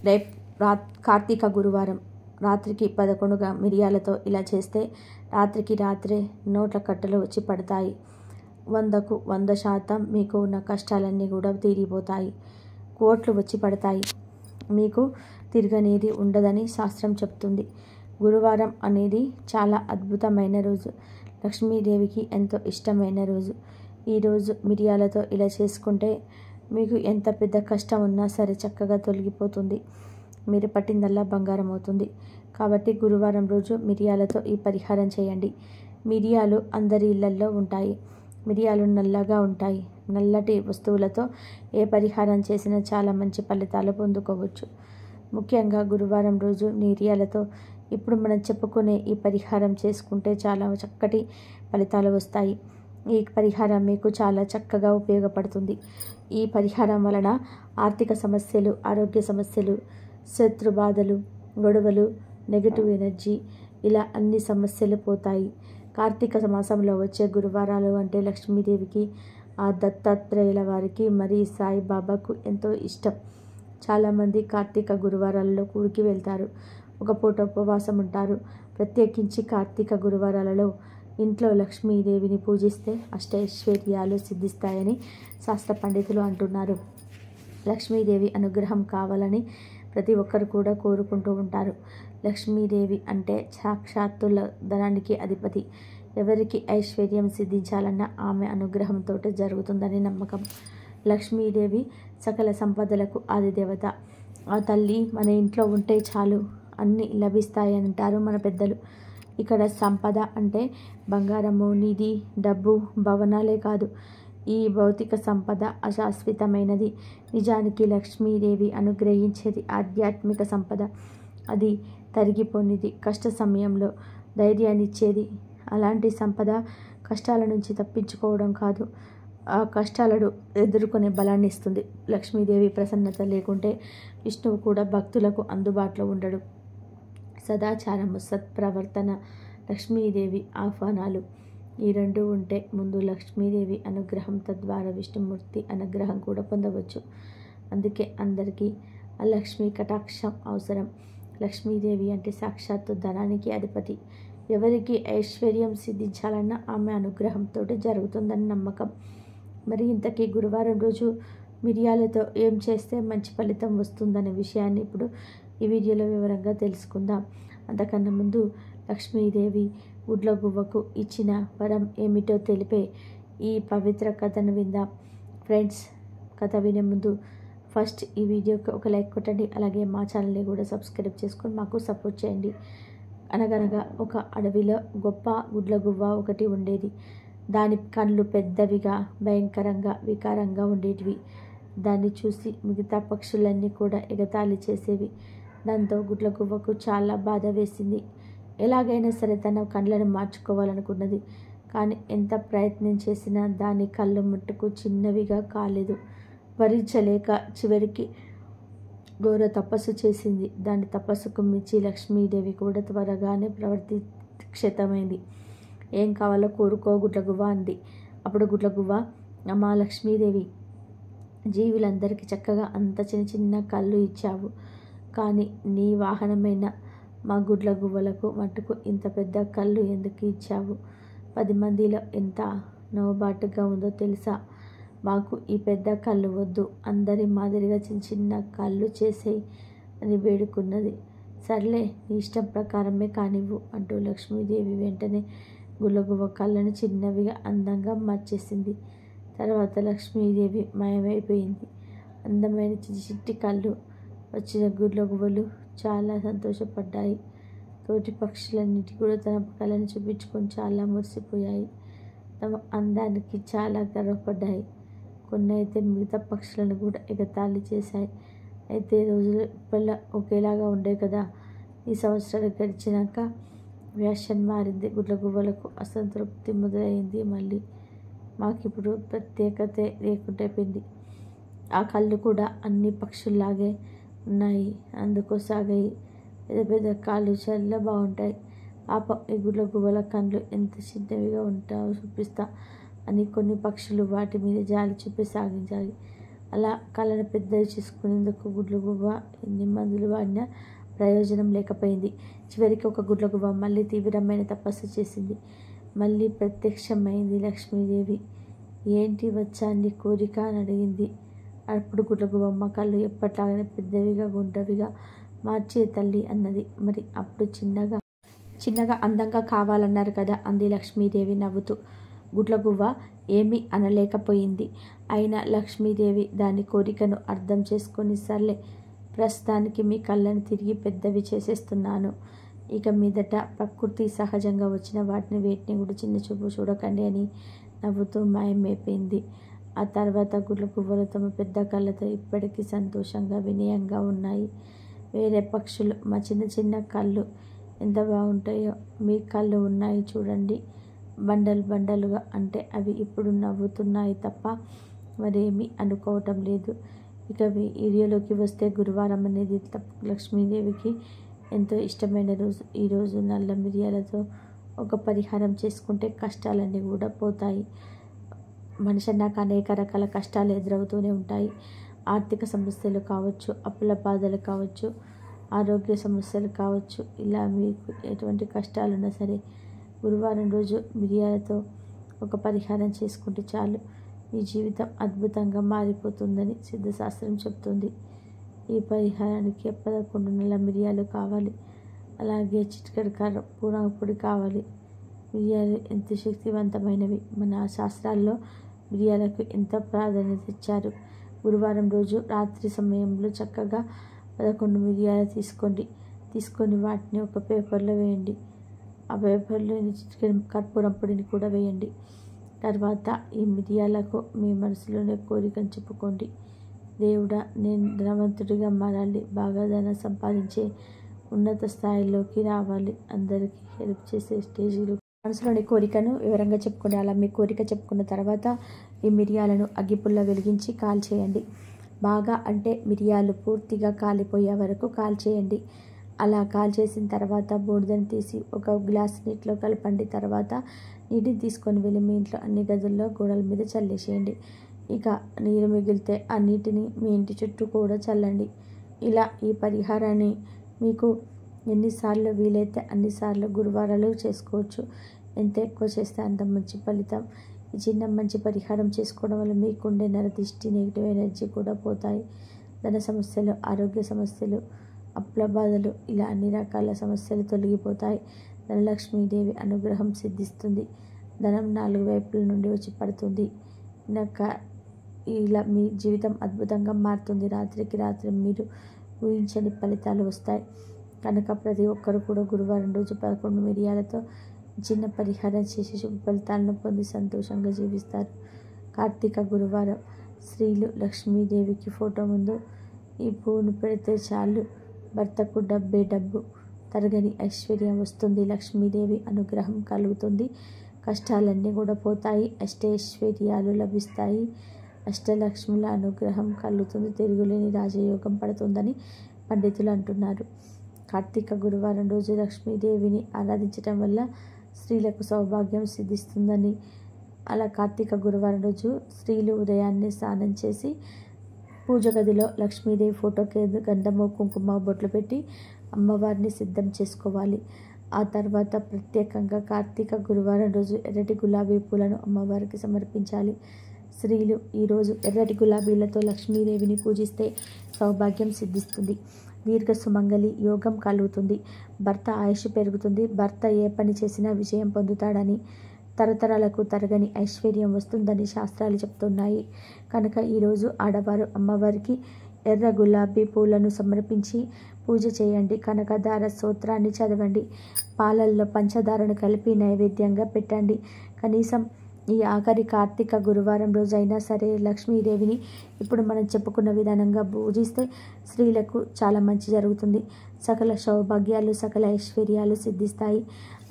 రేపు కార్తీక గురువారం రాత్రికి 11 మిరియాలతో ఇలా చేస్తే రాత్రికి రాత్రే నోట్ల కట్టలు వచ్చి పడతాయి. 100కు 100% మీకు ఉన్న కష్టాలన్నీ కూడా తీరిపోతాయి. కోట్లు వచ్చి పడతాయి. మీకు తిరగనేది ఉండదని శాస్త్రం చెప్తుంది. గురువారం అనేది చాలా అద్భుతమైన రోజు. లక్ష్మీదేవికి ఎంతో ఇష్టమైన రోజు. ఈరోజు మిరియాలతో ఇలా చేసుకుంటే మీకు ఎంత పెద్ద కష్టం ఉన్నా సరే చక్కగా తొలగిపోతుంది. మీరు పట్టిందల్లా బంగారం అవుతుంది. కాబట్టి గురువారం రోజు మిరియాలతో ఈ పరిహారం చేయండి. మిరియాలు అందరి ఇళ్లల్లో ఉంటాయి. మిరియాలు నల్లగా ఉంటాయి. నల్లటి వస్తువులతో ఏ పరిహారం చేసినా చాలా మంచి ఫలితాలు పొందుకోవచ్చు. ముఖ్యంగా గురువారం రోజు మిరియాలతో ఇప్పుడు మనం చెప్పుకునే ఈ పరిహారం చేసుకుంటే చాలా చక్కటి ఫలితాలు వస్తాయి. ఈ పరిహారం మీకు చాలా చక్కగా ఉపయోగపడుతుంది. ఈ పరిహారం వలన ఆర్థిక సమస్యలు, ఆరోగ్య సమస్యలు, శత్రు బాధలు, గొడవలు, నెగటివ్ ఎనర్జీ ఇలా అన్ని సమస్యలు పోతాయి. కార్తీక మాసంలో వచ్చే గురువారాలు అంటే లక్ష్మీదేవికి, ఆ దత్తాత్రేయుల వారికి, మరి సాయిబాబాకు ఎంతో ఇష్టం. చాలామంది కార్తీక గురువారాలలో గుడికి వెళ్తారు. ఒక పూట ఉపవాసం ఉంటారు. ప్రత్యేకించి కార్తీక గురువారాలలో ఇంట్లో లక్ష్మీదేవిని పూజిస్తే అష్టైశ్వర్యాలు సిద్ధిస్తాయని శాస్త్ర పండితులు అంటున్నారు. లక్ష్మీదేవి అనుగ్రహం కావాలని ప్రతి ఒక్కరు కూడా కోరుకుంటూ ఉంటారు. లక్ష్మీదేవి అంటే సాక్షాత్తు ధనానికి అధిపతి. ఎవరికి ఐశ్వర్యం సిద్ధించాలన్నా ఆమె అనుగ్రహంతో జరుగుతుందని నమ్మకం. లక్ష్మీదేవి సకల సంపదలకు ఆదిదేవత. ఆ తల్లి మన ఇంట్లో ఉంటే చాలు అన్నీ లభిస్తాయి అంటారు మన పెద్దలు. ఇక్కడ సంపద అంటే బంగారము, నిధి, డబ్బు, భవనాలే కాదు. ఈ భౌతిక సంపద అశాశ్వతమైనది. నిజానికి లక్ష్మీదేవి అనుగ్రహించేది ఆధ్యాత్మిక సంపద. అది తరిగిపోనిది, కష్ట సమయంలో ధైర్యాన్నిచ్చేది. అలాంటి సంపద కష్టాల నుంచి తప్పించుకోవడం కాదు, ఆ కష్టాలను ఎదుర్కొనే బలాన్ని ఇస్తుంది. లక్ష్మీదేవి ప్రసన్నత లేకుంటే విష్ణువు కూడా భక్తులకు అందుబాటులో ఉండడు. సదాచారము, సత్ప్రవర్తన, లక్ష్మీదేవి ఆహ్వానాలు ఈ రెండు ఉంటే ముందు లక్ష్మీదేవి అనుగ్రహం, తద్వారా విష్ణుమూర్తి అనుగ్రహం కూడా పొందవచ్చు. అందుకే అందరికీ ఆ లక్ష్మీ కటాక్షం అవసరం. లక్ష్మీదేవి అంటే సాక్షాత్తు ధనానికి అధిపతి. ఎవరికి ఐశ్వర్యం సిద్ధించాలన్నా ఆమె అనుగ్రహంతో జరుగుతుందని నమ్మకం. మరి ఇంతకీ గురువారం రోజు మిరియాలతో ఏం చేస్తే మంచి ఫలితం వస్తుందనే విషయాన్ని ఇప్పుడు ఈ వీడియోలో వివరంగా తెలుసుకుందాం. అంతకన్నా ముందు లక్ష్మీదేవి గుడ్లగువ్వకు ఇచ్చిన వరం ఏమిటో తెలిపే ఈ పవిత్ర కథను విందాం. ఫ్రెండ్స్, కథ వినే ముందు ఫస్ట్ ఈ వీడియోకి ఒక లైక్ కొట్టండి. అలాగే మా ఛానల్ని కూడా సబ్స్క్రైబ్ చేసుకొని మాకు సపోర్ట్ చేయండి. అనగనగా ఒక అడవిలో గొప్ప గుడ్లగువ్వ ఒకటి ఉండేది. దాని కళ్ళు పెద్దవిగా, భయంకరంగా, వికారంగా ఉండేటివి. దాన్ని చూసి మిగతా పక్షులన్నీ కూడా ఎగతాళి చేసేవి. దాంతో గుడ్లగువ్వకు చాలా బాధ వేసింది. ఎలాగైనా సరే తన కళ్ళను మార్చుకోవాలనుకున్నది. కానీ ఎంత ప్రయత్నం చేసినా దాని కళ్ళు మట్టుకు చిన్నవిగా కాలేదు. భరించలేక చివరికి ఘోర తపస్సు చేసింది. దాని తపస్సుకు మించి లక్ష్మీదేవి కూడా త్వరగానే ప్రవర్తిక్షతమైంది. ఏం కావాలో కోరుకో గుడ్లగువ్వ అంది. అప్పుడు గుడ్లగువ్వ, అమ్మా లక్ష్మీదేవి, జీవులందరికీ చక్కగా అంత చిన్న చిన్న కళ్ళు ఇచ్చావు. కానీ నీ వాహనమైన మా గుడ్లగువ్వలకు మట్టుకు ఇంత పెద్ద కళ్ళు ఎందుకు ఇచ్చావు? 10 మందిలో ఎంత నవ్వుబాటుగా ఉందో తెలుసా? మాకు ఈ పెద్ద కళ్ళు వద్దు, అందరి మాదిరిగా చిన్న చిన్న కళ్ళు చేసేయి అని వేడుకున్నది. సర్లే, నీ ఇష్టం ప్రకారమే కానివ్వు అంటూ లక్ష్మీదేవి వెంటనే గుడ్లగువ్వ కళ్ళను చిన్నవిగా అందంగా మార్చేసింది. తర్వాత లక్ష్మీదేవి మాయమైపోయింది. అందమైన చిట్టి కళ్ళు వచ్చిన గుడ్లగువ్వలు చాలా సంతోషపడ్డాయి. తోటి పక్షులన్నిటి కూడా తన కళ్ళను చూపించుకొని చాలా మురిసిపోయాయి. తమ అందానికి చాలా గర్వపడ్డాయి. కొన్ని అయితే మిగతా పక్షులను కూడా ఎగతాళి చేశాయి. అయితే రోజులు ఇప్పటిలా ఒకేలాగా ఉండే కదా. ఈ సంవత్సరాలు గడిచినాక ఫ్యాషన్ మారింది. గుడ్లగువ్వలకు అసంతృప్తి మొదలైంది. మళ్ళీ మాకిప్పుడు ప్రత్యేకత లేకుండా అయిపోయింది. ఆ కళ్ళు కూడా అన్ని పక్షుల్లాగే ఉన్నాయి, అందుకోసాగాయి. పెద్ద పెద్ద కాళ్ళు చాలా బాగుంటాయి. పాపం ఈ గుడ్లగువ్వల కళ్ళు ఎంత చిన్నవిగా ఉంటాయో చూపిస్తా అని కొన్ని పక్షులు వాటి మీద జాలి చూపి సాగించాయి. అలా కళ్ళను పెద్దవి చేసుకునేందుకు గుడ్లగూబ ఎన్ని మందులు వాడినా ప్రయోజనం లేకపోయింది. చివరికి ఒక గుడ్లగూబ మళ్ళీ తీవ్రమైన తపస్సు చేసింది. మళ్ళీ ప్రత్యక్షమైంది లక్ష్మీదేవి. ఏంటి వచ్చా నీ కోరిక అని అడిగింది. అప్పుడు గుడ్లగూబమ్మ కళ్ళు ఎప్పట్లాగానే పెద్దవిగా గుండ్రవిగా మార్చే తల్లి అన్నది. మరి అప్పుడు చిన్నగా అందంగా కావాలన్నారు కదా అంది లక్ష్మీదేవి నవ్వుతూ. గుడ్లగూబ ఏమీ అనలేకపోయింది. అయినా లక్ష్మీదేవి దాని కోరికను అర్థం చేసుకొని సర్లే, ప్రస్తుతానికి మీ కళ్ళను తిరిగి పెద్దవి చేసేస్తున్నాను. ఇక మీదట ప్రకృతి సహజంగా వచ్చిన వాటిని వేటిని కూడా చిన్న చూపు చూడకండి అని నవ్వుతూ మాయమైపోయింది. ఆ తర్వాత గుడ్లగూబలు తమ పెద్ద కళ్ళతో ఇప్పటికీ సంతోషంగా వినయంగా ఉన్నాయి. వేరే పక్షులు మా చిన్న చిన్న కళ్ళు ఎంత బాగుంటాయో మీ కళ్ళు ఉన్నాయి చూడండి బండలు బండలుగా అంటే అవి ఇప్పుడు నవ్వుతున్నాయి తప్ప మరేమీ అనుకోవటం లేదు. ఇక వీడియోలోకి వస్తే గురువారం అనేది లక్ష్మీదేవికి ఎంతో ఇష్టమైన రోజు. ఈరోజు నల్ల మిరియాలతో ఒక పరిహారం చేసుకుంటే కష్టాలన్నీ కూడా పోతాయి. మనిషి అన్నాక అనేక రకాల కష్టాలు ఎదురవుతూనే ఉంటాయి. ఆర్థిక సమస్యలు కావచ్చు, అప్పుల బాధలు కావచ్చు, ఆరోగ్య సమస్యలు కావచ్చు. ఇలా మీకు ఎటువంటి కష్టాలున్నా సరే గురువారం రోజు మిరియాలతో ఒక పరిహారం చేసుకుంటే చాలు, మీ జీవితం అద్భుతంగా మారిపోతుందని సిద్ధశాస్త్రం చెప్తుంది. ఈ పరిహారానికి 11 నల్ల మిరియాలు కావాలి. అలాగే చిటికెడు కర్పూరం పొడి కావాలి. మిరియాలు ఎంత శక్తివంతమైనవి. మన శాస్త్రాల్లో మిరియాలకు ఎంత ప్రాధాన్యత ఇచ్చారు. గురువారం రోజు రాత్రి సమయంలో చక్కగా 11 మిరియాలు తీసుకొని వాటిని ఒక పేపర్లో వేయండి. ఆ పేపర్లో చిటికెడు కర్పూరం పొడిని కూడా వేయండి. తర్వాత ఈ మిరియాలకు మీ మనసులోనే కోరికను చెప్పుకోండి. దేవుడా, నేను ధనవంతుడిగా మారాలి, బాగా ధనం సంపాదించే ఉన్నత స్థాయిలోకి రావాలి, అందరికీ హెల్ప్ చేసే స్టేజీలో మనసులోని కోరికను వివరంగా చెప్పుకోండి. అలా మీ కోరిక చెప్పుకున్న తర్వాత ఈ మిరియాలను అగ్గిపుల్ల వెలిగించి కాల్చేయండి. బాగా అంటే మిరియాలు పూర్తిగా కాలిపోయే వరకు కాల్చేయండి. అలా కాల్చేసిన తర్వాత బూడిదని తీసి ఒక గ్లాస్ నీటిలో కలపండి. తర్వాత నీటిని తీసుకొని వెళ్ళి మీ ఇంట్లో అన్ని గదుల్లో గోడల మీద చల్లేసేయండి. ఇక నీరు మిగిలితే ఆ నీటిని మీ ఇంటి చుట్టూ కూడా చల్లండి. ఇలా ఈ పరిహారాన్ని మీకు ఎన్నిసార్లు వీలైతే అన్నిసార్లు గురువారాలు చేసుకోవచ్చు. ఎంత ఎక్కువ చేస్తే అంత మంచి ఫలితం. ఈ చిన్న మంచి పరిహారం చేసుకోవడం వల్ల మీకుండే నరదిష్టి, నెగిటివ్ ఎనర్జీ కూడా పోతాయి. ధన సమస్యలు, ఆరోగ్య సమస్యలు, అప్పుల బాధలు, ఇలా అన్ని రకాల సమస్యలు తొలగిపోతాయి. ధనలక్ష్మీదేవి అనుగ్రహం సిద్ధిస్తుంది. ధనం 4 వైపుల నుండి వచ్చి పడుతుంది. ఇలా మీ జీవితం అద్భుతంగా మారుతుంది. రాత్రికి రాత్రి మీరు ఊహించని ఫలితాలు వస్తాయి. కనుక ప్రతి ఒక్కరు కూడా గురువారం రోజు 11 మిరియాలతో చిన్న పరిహారం చేసి శుభ ఫలితాలను పొంది సంతోషంగా జీవిస్తారు. కార్తీక గురువారం స్త్రీలు లక్ష్మీదేవికి ఫోటో ముందు ఈ పువ్వును పెడితే చాలు, భర్తకు డబ్బు, తరగని ఐశ్వర్యం వస్తుంది. లక్ష్మీదేవి అనుగ్రహం కలుగుతుంది. కష్టాలన్నీ కూడా పోతాయి. అష్టైశ్వర్యాలు లభిస్తాయి. అష్టలక్ష్ముల అనుగ్రహం కలుగుతుంది. తిరుగులేని రాజయోగం పడుతుందని పండితులు అంటున్నారు. కార్తీక గురువారం రోజు లక్ష్మీదేవిని ఆరాధించటం వల్ల స్త్రీలకు సౌభాగ్యం సిద్ధిస్తుందని, అలా కార్తీక గురువారం రోజు స్త్రీలు ఉదయాన్నే స్నానం చేసి పూజ గదిలో లక్ష్మీదేవి ఫోటోకి గంధము, కుంకుమ, బొట్లు పెట్టి అమ్మవారిని సిద్ధం చేసుకోవాలి. ఆ తర్వాత ప్రత్యేకంగా కార్తీక గురువారం రోజు ఎర్రటి గులాబీ పూలను అమ్మవారికి సమర్పించాలి. స్త్రీలు ఈరోజు ఎర్రటి గులాబీలతో లక్ష్మీదేవిని పూజిస్తే సౌభాగ్యం సిద్ధిస్తుంది. దీర్ఘ సుమంగళి యోగం కలుగుతుంది. భర్త ఆయుష్ పెరుగుతుంది. భర్త ఏ పని చేసినా విజయం పొందుతాడని, తరతరాలకు తరగని ఐశ్వర్యం వస్తుందని శాస్త్రాలు చెప్తున్నాయి. కనుక ఈరోజు ఆడవారు అమ్మవారికి ఎర్ర గులాబీ పూలను సమర్పించి పూజ చేయండి. కనకదార స్తోత్రాన్ని చదవండి. పాలల్లో పంచదారను కలిపి నైవేద్యంగా పెట్టండి. కనీసం ఈ ఆఖరి కార్తీక గురువారం రోజైనా సరే లక్ష్మీదేవిని ఇప్పుడు మనం చెప్పుకున్న విధానంగా పూజిస్తే స్త్రీలకు చాలా మంచి జరుగుతుంది. సకల సౌభాగ్యాలు, సకల ఐశ్వర్యాలు సిద్ధిస్తాయి.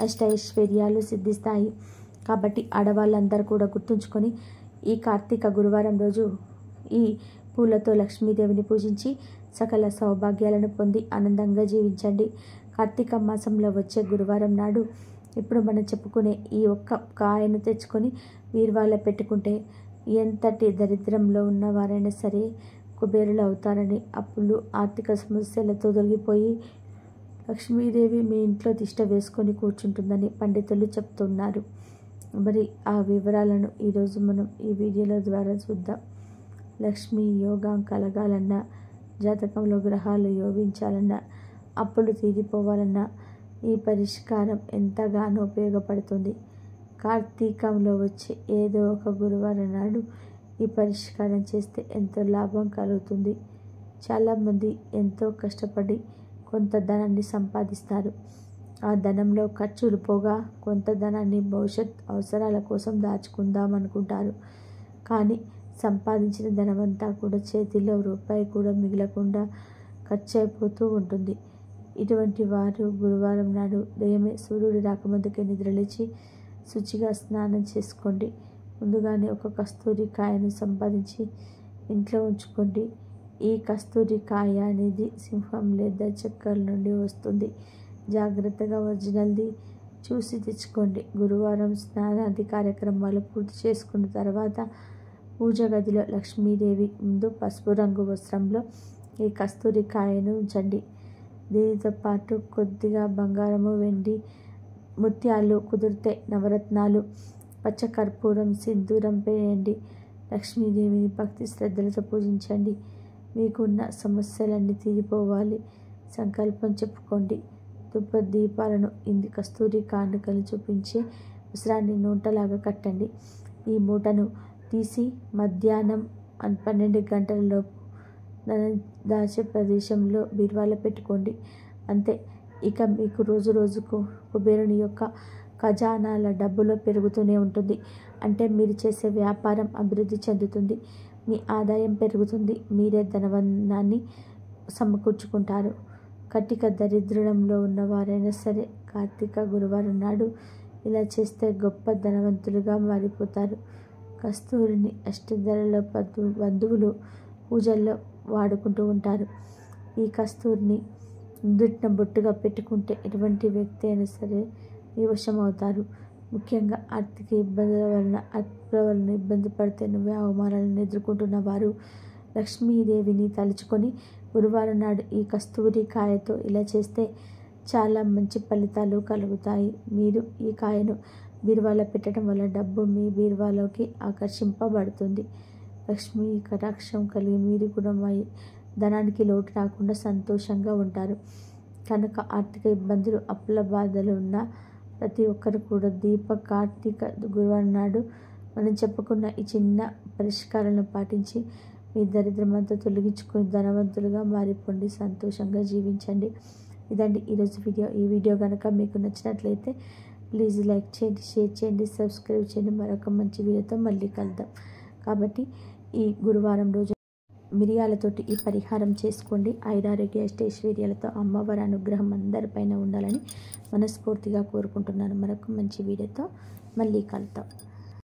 అష్టైశ్వర్యాలు సిద్ధిస్తాయి. కాబట్టి ఆడవాళ్ళందరూ కూడా గుర్తుంచుకొని ఈ కార్తీక గురువారం రోజు ఈ పూలతో లక్ష్మీదేవిని పూజించి సకల సౌభాగ్యాలను పొంది ఆనందంగా జీవించండి. కార్తీక మాసంలో వచ్చే గురువారం నాడు ఇప్పుడు మనం చెప్పుకునే ఈ ఒక్క కాయను తెచ్చుకొని బీరువాలో పెట్టుకుంటే ఎంతటి దరిద్రంలో ఉన్నవారైనా సరే కుబేరులు అవుతారని, అప్పులు ఆర్థిక సమస్యలతో తొలగిపోయి లక్ష్మీదేవి మీ ఇంట్లో తిష్ట వేసుకొని కూర్చుంటుందని పండితులు చెప్తున్నారు. మరి ఆ వివరాలను ఈరోజు మనం ఈ వీడియోల ద్వారా చూద్దాం. లక్ష్మీ యోగం కలగాలన్నా, జాతకంలో గ్రహాలు యోగించాలన్నా, అప్పులు తీరిపోవాలన్నా ఈ పరిష్కారం ఎంతగానో ఉపయోగపడుతుంది. కార్తీకంలో వచ్చే ఏదో ఒక గురువారం నాడు ఈ పరిష్కారం చేస్తే ఎంతో లాభం కలుగుతుంది. చాలామంది ఎంతో కష్టపడి కొంత ధనాన్ని సంపాదిస్తారు. ఆ ధనంలో ఖర్చులు పోగా కొంత ధనాన్ని భవిష్యత్ అవసరాల కోసం దాచుకుందాం అనుకుంటారు. కానీ సంపాదించిన ధనమంతా కూడా చేతిలో రూపాయి కూడా మిగలకుండా ఖర్చు అయిపోతూ ఉంటుంది. ఇటువంటి వారు గురువారం నాడు ఉదయమే సూర్యుడు రాకముందుకే నిద్రలేచి శుచిగా స్నానం చేసుకోండి. ముందుగానే ఒక కస్తూరి కాయను సంపాదించి ఇంట్లో ఉంచుకోండి. ఈ కస్తూరి కాయ అనేది సింహం లేదా చక్కెర నుండి వస్తుంది. జాగ్రత్తగా ఒరిజినల్ది చూసి తెచ్చుకోండి. గురువారం స్నానాది కార్యక్రమాలు పూర్తి చేసుకున్న తర్వాత పూజ గదిలో లక్ష్మీదేవి ముందు పసుపు రంగు వస్త్రంలో ఈ కస్తూరి కాయను ఉంచండి. దీనితో పాటు కొద్దిగా బంగారము, వెండి, ముత్యాలు, కుదిరితే నవరత్నాలు, పచ్చకర్పూరం, సింధూరం వేయండి. లక్ష్మీదేవిని భక్తి శ్రద్ధలతో పూజించండి. మీకున్న సమస్యలన్నీ తీరిపోవాలి సంకల్పం చెప్పుకోండి. ధూప దీపాలను కస్తూరి కానుకలు చూపించి వస్త్రాన్ని నూటలాగా కట్టండి. ఈ మూటను తీసి మధ్యాహ్నం 12 గంటలలోపు దాచే ప్రదేశంలో బీరువాలో పెట్టుకోండి. అంతే. ఇక మీకు రోజు రోజుకు కుబేరుని యొక్క ఖజానాల డబ్బులో పెరుగుతూనే ఉంటుంది. అంటే మీరు చేసే వ్యాపారం అభివృద్ధి చెందుతుంది, మీ ఆదాయం పెరుగుతుంది, మీరే ధనవన్నాన్ని సమకూర్చుకుంటారు. కటిక దరిద్రంలో ఉన్నవారైనా సరే కార్తీక గురువారం నాడు ఇలా చేస్తే గొప్ప ధనవంతులుగా మారిపోతారు. కస్తూరిని అష్టదళలో బంధువులు పూజల్లో వాడుకుంటూ ఉంటారు. ఈ కస్తూరిని నుదుటిన బొట్టుగా పెట్టుకుంటే ఎటువంటి వ్యక్తి అయినా సరే మీ వశం అవుతారు. ముఖ్యంగా ఆర్థిక ఇబ్బందుల వలన, అప్పుల వలన ఇబ్బంది పడితే నువ్వే అవమానాలను ఎదుర్కొంటున్న వారు లక్ష్మీదేవిని తలుచుకొని గురువారం నాడు ఈ కస్తూరి కాయతో ఇలా చేస్తే చాలా మంచి ఫలితాలు కలుగుతాయి. మీరు ఈ కాయను బీరువాలో పెట్టడం వల్ల డబ్బు మీ బీరువాలోకి ఆకర్షింపబడుతుంది. లక్ష్మీ కటాక్షం కలిగి మీరు కూడా ధనానికి లోటు రాకుండా సంతోషంగా ఉంటారు. కనుక ఆర్థిక ఇబ్బందులు, అప్పుల బాధలు ఉన్న ప్రతి ఒక్కరు కూడా కార్తీక గురువారం నాడు మనం చెప్పుకున్న ఈ చిన్న పరిష్కారాలను పాటించి మీ దరిద్రమంతా తొలగించుకొని ధనవంతులుగా మారిపోండి, సంతోషంగా జీవించండి. ఇదండి ఈరోజు వీడియో. ఈ వీడియో కనుక మీకు నచ్చినట్లయితే ప్లీజ్ లైక్ చేయండి, షేర్ చేయండి, సబ్స్క్రైబ్ చేయండి. మరొక మంచి వీడియోతో మళ్ళీ కలుద్దాం. కాబట్టి ఈ గురువారం రోజు మిరియాలతోటి ఈ పరిహారం చేసుకోండి. ఐరారోగ్య అష్టైశ్వర్యాలతో అమ్మవారి అనుగ్రహం అందరిపైన ఉండాలని మనస్ఫూర్తిగా కోరుకుంటున్నాను. మరొక మంచి వీడియోతో మళ్ళీ కలుద్దాం.